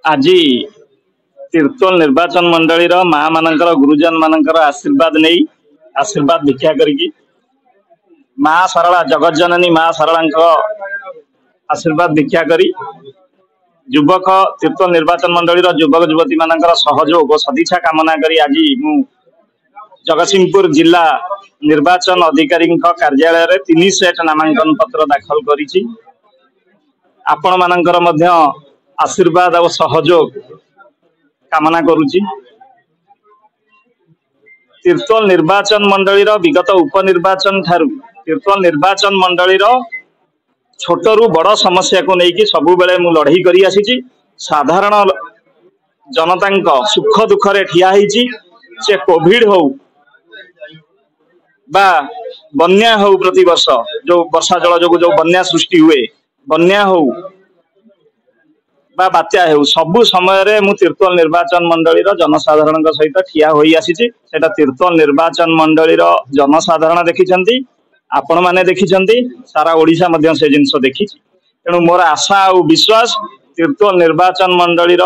आज तीर्तोल निर्वाचन मंडली माँ मानकर गुरुजन मानकर आशीर्वाद नहीं आशीर्वाद भिक्षा करी माँ सरला जगत जननी माँ सरला आशीर्वाद भिक्षा करी युवक तीर्तोल निर्वाचन मंडली युवक युवती मानकर सहयोग और सदिच्छा कामना करी आज मु जगतसिंहपुर जिला निर्वाचन अधिकारी कार्यालय रे 3 सेट नामांकन पत्र दाखल करी आपण मानकर मध्य आशीर्वाद और सहयोग कामना करुची। तीर्तोल निर्वाचन मंडली विगत उपनिर्वाचन ठारू तीर्तोल निर्वाचन मंडली छोटरू बड़ समस्या को लेकिन सबु बेले मु लड़ाई करी आसी साधारण जनता सुख दुखरे ठिया होईची से कोविड हो बा बन्या हो प्रति वर्ष जो वर्षा जल जो जो बन्या सृष्टि हुए बन्या हो बा बात्या हो सबु समय रे मु तीर्तोल निर्वाचन मंडली जनसाधारण सहित ठिया होई आसी सेटा तीर्तोल निर्वाचन मंडली जनसाधारण देखिछंती आपण माने देखिछंती सारा ओडिशा मध्य से जिनस देखी तेणु मोर आशा और विश्वास तीर्तोल निर्वाचन मंडली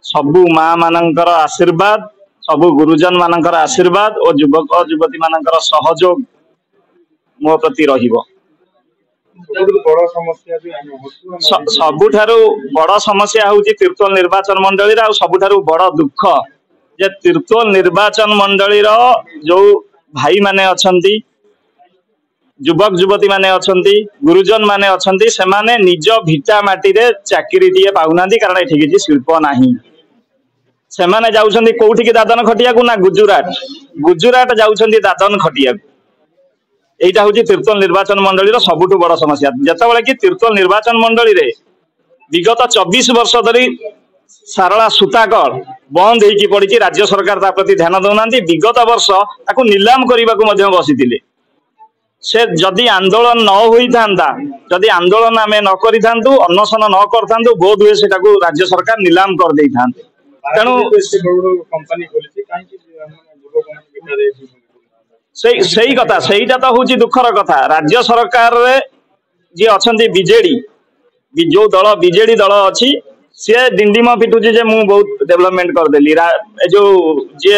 सबु माँ मानकर आशीर्वाद सबु गुरुजन मानकर आशीर्वाद और युवक युवती मानकर सहयोग मो प्रति रहिबो। सबुठारु बड़ समस्या हूँ तीर्तोल निर्वाचन मंडली सबुठारु बड़ दुख जे तीर्तोल निर्वाचन मंडली जो भाई माने अछंती युवक युवती माने अछंती गुरुजन माने अछंती से माने निज भिटा माटी रे चाकरी दिए पाउनांती कारण एठी किछि शिल्प नाही से माने जाउछंती कोउठी के दादन खटिया को ना गुजरात जाउछंती दादन खटिया एटा हूँ तीर्तोल निर्वाचन मंडली सबुठु बड़ समस्या जतबेले कि तीर्तोल निर्वाचन मंडली रे विगत 24 वर्ष धरी सारला सूताकल बंद होगी पड़ी राज्य सरकार ता प्रति ध्यान दौना विगत वर्ष ताकू नीलाम करने को बसीथिले से जदि आंदोलन न होता जदि आंदोलन आम न करूँ अनशन न करूँ बोध हुए से राज्य सरकार नीलाम कर दे था तेणु सही कथा सहीटा तो हूँ दुखर कथा राज्य सरकार जी अच्छा बीजेडी जो दल बीजेडी दल अच्छी सी डिंडिम पिटुची जे मु बहुत डेवलपमेंट करदेली जो जे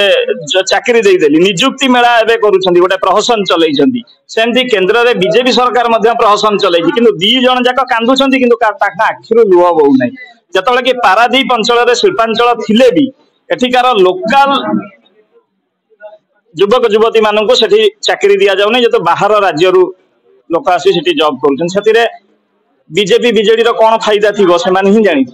चाकरी देदेली निजुक्ति मेला एवं करुँच गोटे प्रहसन चलती सेमती केन्द्र में बीजेपी सरकार प्रहसन चलती किंतु दी जन जाक कांदुंट कि आखिर लुह बहुना जिते कि पारादीप अंचल शिल्पांचल थिले भी एठिकार लोकाल युवक युवती मानू से चाकरी दि जाऊनी जो बाहर राज्य लोक आसी जॉब कर बीजेपी बीजेडी कौन फायदा थी से ही जानी।